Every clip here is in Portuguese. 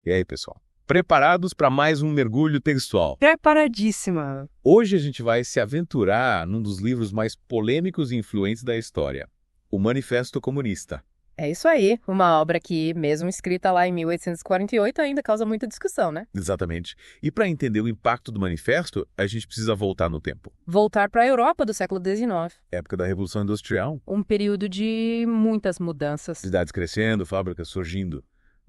E aí, pessoal? Preparados para mais um mergulho textual? Preparadíssima! Hoje a gente vai se aventurar num dos livros mais polêmicos e influentes da história, o Manifesto Comunista. É isso aí, uma obra que, mesmo escrita lá em 1848, ainda causa muita discussão, né? Exatamente. E para entender o impacto do manifesto, a gente precisa voltar no tempo. Voltar para a Europa do século XIX. Época da Revolução Industrial. Um período de muitas mudanças. Cidades crescendo, fábricas surgindo.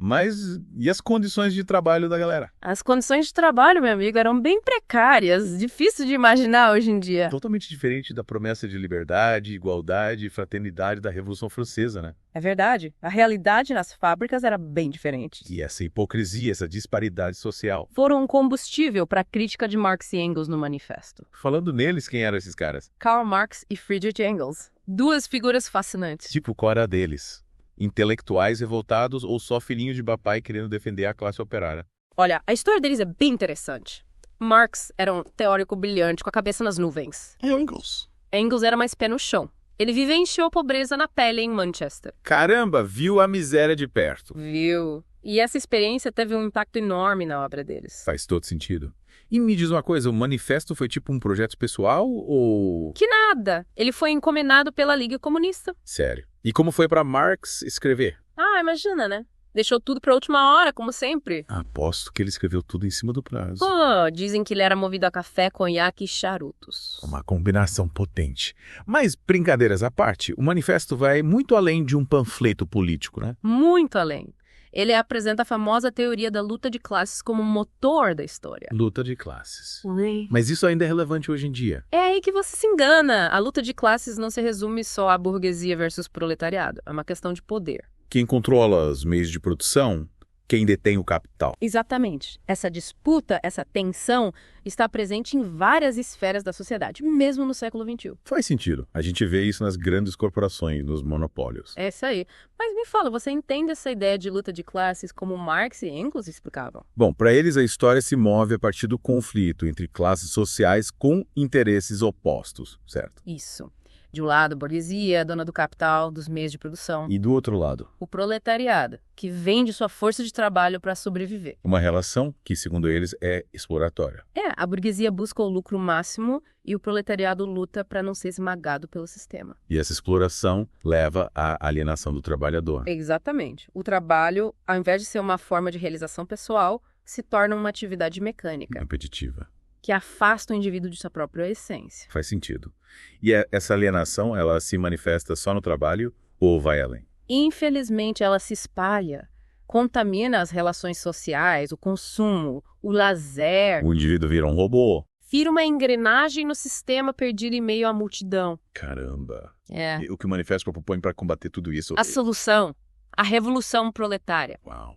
Mas e as condições de trabalho da galera? As condições de trabalho, meu amigo, eram bem precárias, difícil de imaginar hoje em dia. Totalmente diferente da promessa de liberdade, igualdade e fraternidade da Revolução Francesa, né? É verdade, a realidade nas fábricas era bem diferente. E essa hipocrisia, essa disparidade social. Foram um combustível para a crítica de Marx e Engels no manifesto. Falando neles, quem eram esses caras? Karl Marx e Friedrich Engels. Duas figuras fascinantes. Tipo, qual era deles? Intelectuais revoltados ou só filhinhos de papai querendo defender a classe operária? Olha, a história deles é bem interessante. Marx era um teórico brilhante com a cabeça nas nuvens. Engels era mais pé no chão. Ele vivenciou a pobreza na pele em Manchester. Caramba, viu a miséria de perto. Viu? E essa experiência teve um impacto enorme na obra deles. Faz todo sentido. E me diz uma coisa, o manifesto foi tipo um projeto pessoal ou... Que nada! Ele foi encomendado pela Liga Comunista. Sério. E como foi para Marx escrever? Ah, imagina, né? Deixou tudo pra última hora, como sempre. Aposto que ele escreveu tudo em cima do prazo. Pô, dizem que ele era movido a café, conhaque e charutos. Uma combinação potente. Mas, brincadeiras à parte, o manifesto vai muito além de um panfleto político, né? Muito além. Ele apresenta a famosa teoria da luta de classes como motor da história. Luta de classes. Mas isso ainda é relevante hoje em dia. É aí que você se engana. A luta de classes não se resume só à burguesia versus proletariado. É uma questão de poder. Quem controla os meios de produção, quem detém o capital. Exatamente. Essa disputa, essa tensão, está presente em várias esferas da sociedade, mesmo no século XXI. Faz sentido. A gente vê isso nas grandes corporações, nos monopólios. É isso aí. Mas me fala, você entende essa ideia de luta de classes como Marx e Engels explicavam? Bom, para eles a história se move a partir do conflito entre classes sociais com interesses opostos, certo? Isso. De um lado, a burguesia, dona do capital, dos meios de produção. E do outro lado? O proletariado, que vende sua força de trabalho para sobreviver. Uma relação que, segundo eles, é exploratória. A burguesia busca o lucro máximo e o proletariado luta para não ser esmagado pelo sistema. E essa exploração leva à alienação do trabalhador. Exatamente. O trabalho, ao invés de ser uma forma de realização pessoal, se torna uma atividade mecânica. Repetitiva. Que afasta o indivíduo de sua própria essência. Faz sentido. E essa alienação, ela se manifesta só no trabalho ou vai além? Infelizmente, ela se espalha, contamina as relações sociais, o consumo, o lazer. O indivíduo vira um robô. Vira uma engrenagem no sistema perdido em meio à multidão. Caramba. É. E o que o manifesto propõe para combater tudo isso? A solução, a revolução proletária. Uau.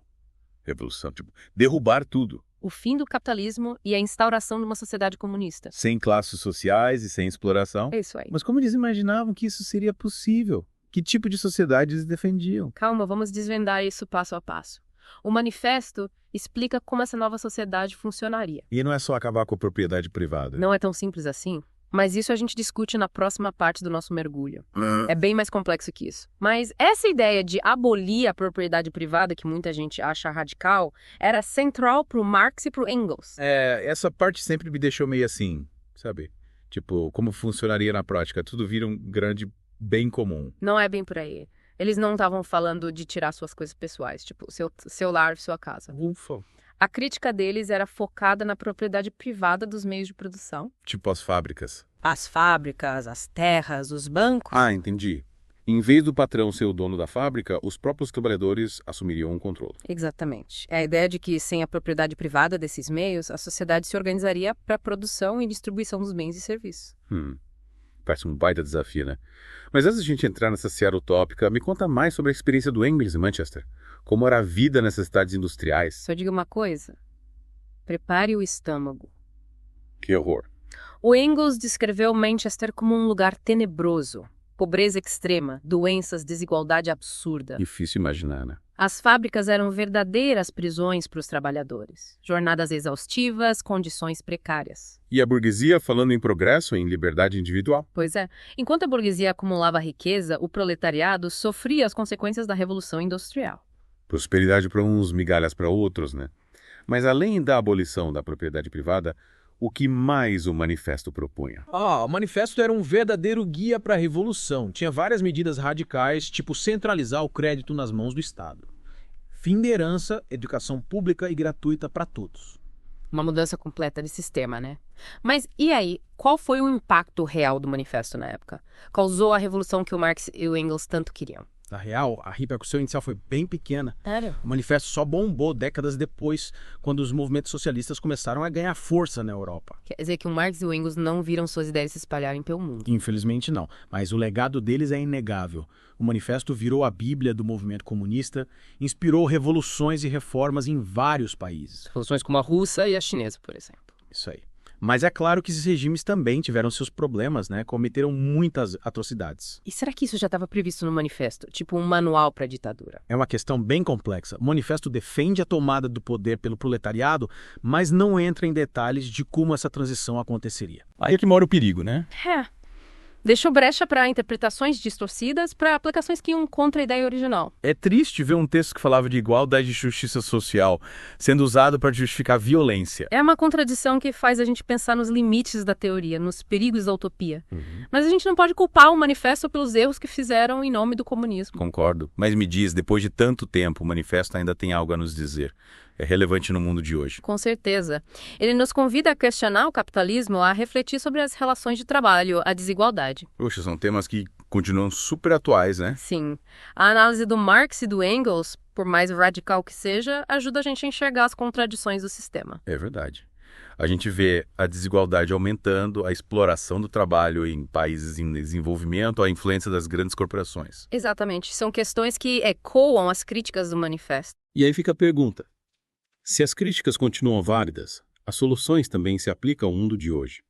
Revolução, tipo, derrubar tudo. O fim do capitalismo e a instauração de uma sociedade comunista. Sem classes sociais e sem exploração. É isso aí. Mas como eles imaginavam que isso seria possível? Que tipo de sociedade eles defendiam? Calma, vamos desvendar isso passo a passo. O manifesto explica como essa nova sociedade funcionaria. E não é só acabar com a propriedade privada. Não é tão simples assim, mas isso a gente discute na próxima parte do nosso mergulho. É bem mais complexo que isso. Mas essa ideia de abolir a propriedade privada, que muita gente acha radical, era central pro Marx e pro Engels. Essa parte sempre me deixou meio assim, sabe? Tipo, como funcionaria na prática? Tudo vira um grande bem comum. Não é bem por aí. Eles não estavam falando de tirar suas coisas pessoais, tipo, seu lar, sua casa. Ufa. A crítica deles era focada na propriedade privada dos meios de produção. Tipo as fábricas. As fábricas, as terras, os bancos. Ah, entendi. Em vez do patrão ser o dono da fábrica, os próprios trabalhadores assumiriam o controle. Exatamente. É a ideia de que, sem a propriedade privada desses meios, a sociedade se organizaria para a produção e distribuição dos bens e serviços. Parece um baita desafio, né? Mas antes de a gente entrar nessa seara utópica, me conta mais sobre a experiência do Engels em Manchester. Como era a vida nessas cidades industriais? Só diga uma coisa. Prepare o estômago. Que horror. O Engels descreveu Manchester como um lugar tenebroso. Pobreza extrema, doenças, desigualdade absurda. Difícil imaginar, né? As fábricas eram verdadeiras prisões para os trabalhadores. Jornadas exaustivas, condições precárias. E a burguesia falando em progresso, em liberdade individual? Pois é. Enquanto a burguesia acumulava riqueza, o proletariado sofria as consequências da Revolução Industrial. Prosperidade para uns, migalhas para outros, né? Mas além da abolição da propriedade privada, o que mais o manifesto propunha? O manifesto era um verdadeiro guia para a revolução. Tinha várias medidas radicais, tipo centralizar o crédito nas mãos do Estado. Fim da herança, educação pública e gratuita para todos. Uma mudança completa de sistema, né? Mas e aí, qual foi o impacto real do manifesto na época? Causou a revolução que o Marx e o Engels tanto queriam? Na real, a repercussão inicial foi bem pequena. Sério? O manifesto só bombou décadas depois, quando os movimentos socialistas começaram a ganhar força na Europa. Quer dizer que o Marx e o Engels não viram suas ideias se espalharem pelo mundo. Infelizmente não, mas o legado deles é inegável. O manifesto virou a bíblia do movimento comunista, inspirou revoluções e reformas em vários países. Revoluções como a russa e a chinesa, por exemplo. Isso aí. Mas é claro que esses regimes também tiveram seus problemas, né? Cometeram muitas atrocidades. E será que isso já estava previsto no manifesto? Tipo um manual para a ditadura? É uma questão bem complexa. O manifesto defende a tomada do poder pelo proletariado, mas não entra em detalhes de como essa transição aconteceria. Aí é que mora o perigo, né? Deixou brecha para interpretações distorcidas, para aplicações que iam contra a ideia original. É triste ver um texto que falava de igualdade e justiça social sendo usado para justificar violência. É uma contradição que faz a gente pensar nos limites da teoria, nos perigos da utopia. Mas a gente não pode culpar o manifesto pelos erros que fizeram em nome do comunismo. Concordo. Mas me diz, depois de tanto tempo, o manifesto ainda tem algo a nos dizer. É relevante no mundo de hoje. Com certeza. Ele nos convida a questionar o capitalismo, a refletir sobre as relações de trabalho, a desigualdade. Poxa, são temas que continuam super atuais, né? Sim. A análise do Marx e do Engels, por mais radical que seja, ajuda a gente a enxergar as contradições do sistema. É verdade. A gente vê a desigualdade aumentando, a exploração do trabalho em países em desenvolvimento, a influência das grandes corporações. Exatamente. São questões que ecoam as críticas do manifesto. E aí fica a pergunta: se as críticas continuam válidas, as soluções também se aplicam ao mundo de hoje?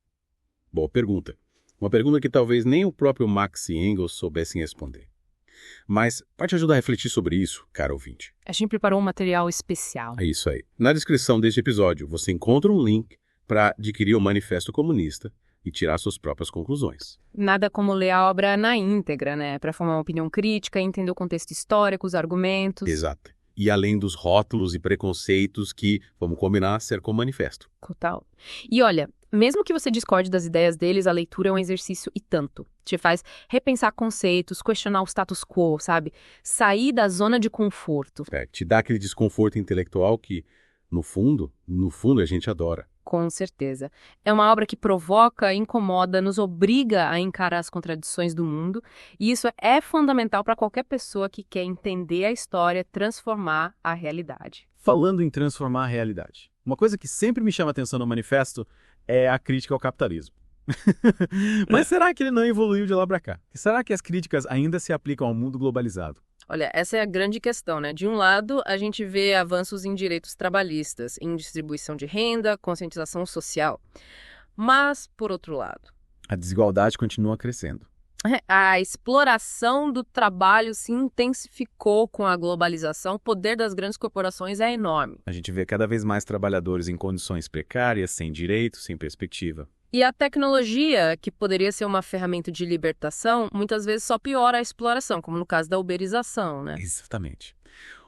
Boa pergunta. Uma pergunta que talvez nem o próprio Marx e Engels soubessem responder. Mas, para te ajudar a refletir sobre isso, caro ouvinte. A gente preparou um material especial. É isso aí. Na descrição deste episódio, você encontra um link para adquirir o Manifesto Comunista e tirar suas próprias conclusões. Nada como ler a obra na íntegra, né? Para formar uma opinião crítica, entender o contexto histórico, os argumentos. Exato. E além dos rótulos e preconceitos que, vamos combinar, cercam o manifesto. Total. E olha, mesmo que você discorde das ideias deles, a leitura é um exercício e tanto. Te faz repensar conceitos, questionar o status quo, sabe? Sair da zona de conforto. Te dá aquele desconforto intelectual que, no fundo, a gente adora. Com certeza. É uma obra que provoca, incomoda, nos obriga a encarar as contradições do mundo, e isso é fundamental para qualquer pessoa que quer entender a história, transformar a realidade. Falando em transformar a realidade, uma coisa que sempre me chama a atenção no manifesto é a crítica ao capitalismo. Mas será que ele não evoluiu de lá para cá? E será que as críticas ainda se aplicam ao mundo globalizado? Olha, essa é a grande questão, né? De um lado, a gente vê avanços em direitos trabalhistas, em distribuição de renda, conscientização social. Mas, por outro lado, A desigualdade continua crescendo. a exploração do trabalho se intensificou com a globalização. O poder das grandes corporações é enorme. A gente vê cada vez mais trabalhadores em condições precárias, sem direitos, sem perspectiva. E a tecnologia, que poderia ser uma ferramenta de libertação, muitas vezes só piora a exploração, como no caso da uberização, né? Exatamente.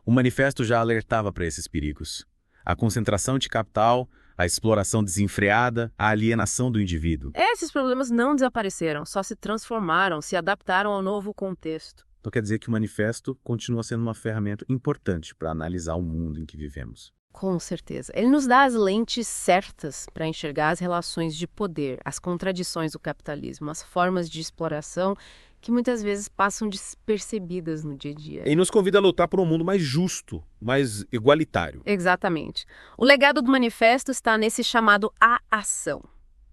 O manifesto já alertava para esses perigos. A concentração de capital, a exploração desenfreada, a alienação do indivíduo. Esses problemas não desapareceram, só se transformaram, se adaptaram ao novo contexto. Então quer dizer que o manifesto continua sendo uma ferramenta importante para analisar o mundo em que vivemos. Com certeza. Ele nos dá as lentes certas para enxergar as relações de poder, as contradições do capitalismo, as formas de exploração que muitas vezes passam despercebidas no dia a dia. E nos convida a lutar por um mundo mais justo, mais igualitário. Exatamente. O legado do manifesto está nesse chamado à ação,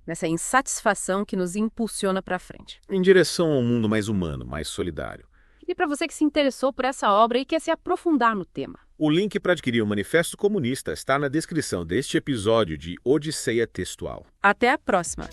nessa insatisfação que nos impulsiona para frente. Em direção a um mundo mais humano, mais solidário. E para você que se interessou por essa obra e quer se aprofundar no tema. O link para adquirir o Manifesto Comunista está na descrição deste episódio de Odisseia Textual. Até a próxima!